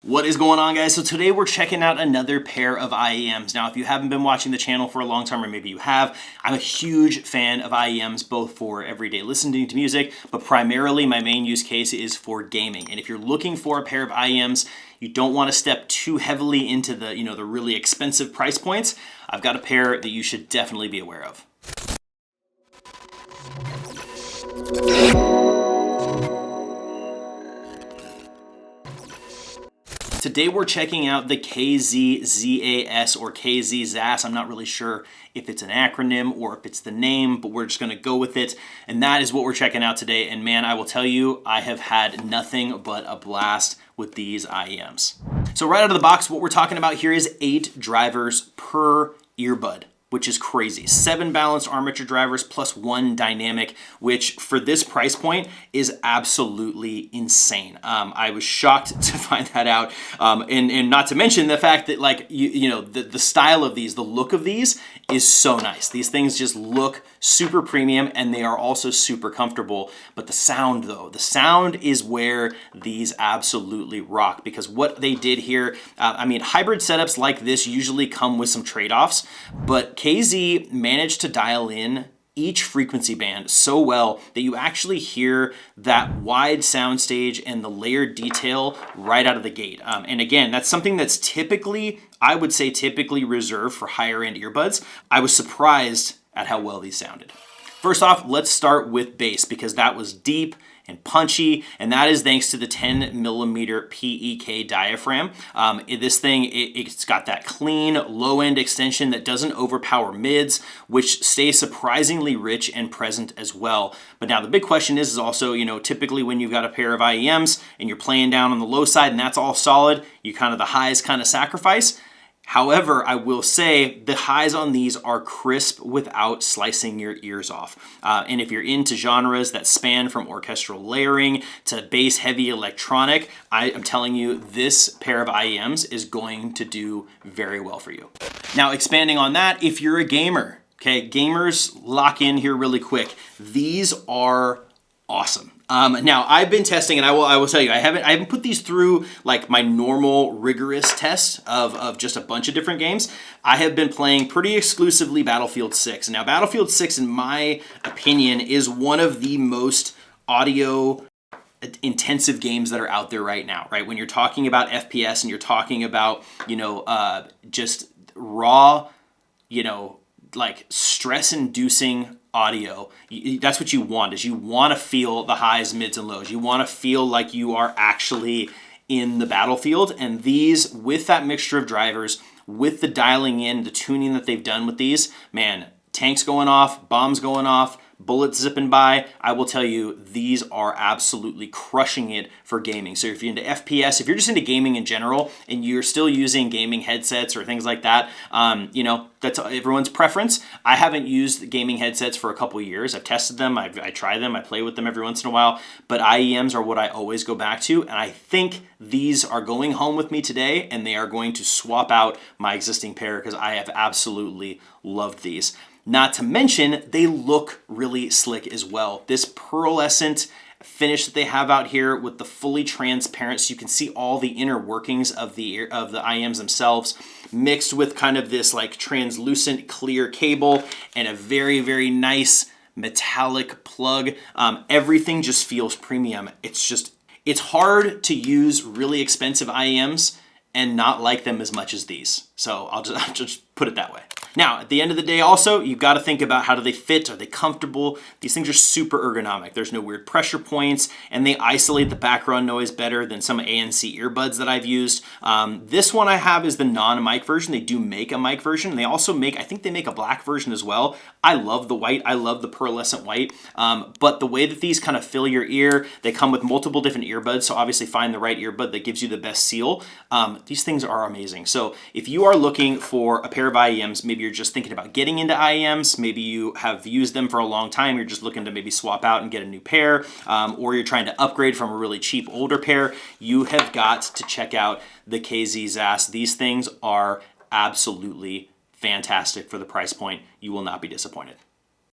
What is going on, guys? So today we're checking out another pair of IEMs. Now, if you haven't been watching the channel for a long time, or maybe you have, I'm a huge fan of IEMs, both for everyday listening to music, but primarily my main use case is for gaming. And if you're looking for a pair of IEMs, you don't want to step too heavily into the really expensive price points, I've got a pair that you should definitely be aware of. Today we're checking out the KZ ZAS or KZ ZAS. I'm not really sure if it's an acronym or if it's the name, but we're just gonna go with it. And that is what we're checking out today. And man, I will tell you, I have had nothing but a blast with these IEMs. So right out of the box, what we're talking about here is 8 drivers per earbud, which is crazy. 7 balanced armature drivers plus 1 dynamic, which for this price point is absolutely insane. I was shocked to find that out. And not to mention the fact that the style of these, the look of these is so nice. These things just look super premium and they are also super comfortable. But the sound though, the sound is where these absolutely rock, because what they did here, hybrid setups like this usually come with some trade-offs, but KZ managed to dial in each frequency band so well that you actually hear that wide soundstage and the layered detail right out of the gate. And again, that's something that's typically, I would say typically reserved for higher end earbuds. I was surprised at how well these sounded. First off, let's start with bass, because that was deep and punchy, and that is thanks to the 10mm PEK diaphragm. This thing, it's got that clean low-end extension that doesn't overpower mids, which stays surprisingly rich and present as well. But now the big question is also, typically when you've got a pair of IEMs and you're playing down on the low side and that's all solid, the highs kind of sacrifice. However, I will say the highs on these are crisp without slicing your ears off. And if you're into genres that span from orchestral layering to bass heavy electronic, I am telling you, this pair of IEMs is going to do very well for you. Now, expanding on that, if you're a gamer, okay, gamers lock in here really quick. These are awesome. Now I've been testing, and I will tell you, I haven't put these through like my normal rigorous test of just a bunch of different games. I have been playing pretty exclusively Battlefield 6. Now Battlefield 6, in my opinion, is one of the most audio intensive games that are out there right now, right? When you're talking about FPS and you're talking about, just raw, like stress-inducing audio, that's what you want. Is you want to feel the highs, mids, and lows. You want to feel like you are actually in the battlefield. And these, with that mixture of drivers, with the dialing in, the tuning that they've done with these, man, tanks going off, bombs going off, bullets zipping by, I will tell you, these are absolutely crushing it for gaming. So if you're into FPS, if you're just into gaming in general, and you're still using gaming headsets or things like that, that's everyone's preference. I haven't used gaming headsets for a couple of years. I've tested them, I try them, I play with them every once in a while, but IEMs are what I always go back to, and I think these are going home with me today, and they are going to swap out my existing pair, because I have absolutely loved these. Not to mention, they look really slick as well. This pearlescent finish that they have out here with the fully transparent, so you can see all the inner workings of the IEMs themselves, mixed with kind of this like translucent clear cable and a very, very nice metallic plug. Everything just feels premium. It's hard to use really expensive IEMs and not like them as much as these. So I'll just put it that way. Now, at the end of the day also, you've got to think about how do they fit? Are they comfortable? These things are super ergonomic. There's no weird pressure points, and they isolate the background noise better than some ANC earbuds that I've used. This one I have is the non-mic version. They do make a mic version. They also make, I think they make a black version as well. I love the white. I love the pearlescent white. But the way that these kind of fill your ear, they come with multiple different earbuds, so obviously find the right earbud that gives you the best seal. These things are amazing. So if you are looking for a pair of IEMs, maybe you're just thinking about getting into IEMs, maybe you have used them for a long time, you're just looking to maybe swap out and get a new pair, or you're trying to upgrade from a really cheap older pair, you have got to check out the KZ ZAS. These things are absolutely fantastic for the price point. You will not be disappointed.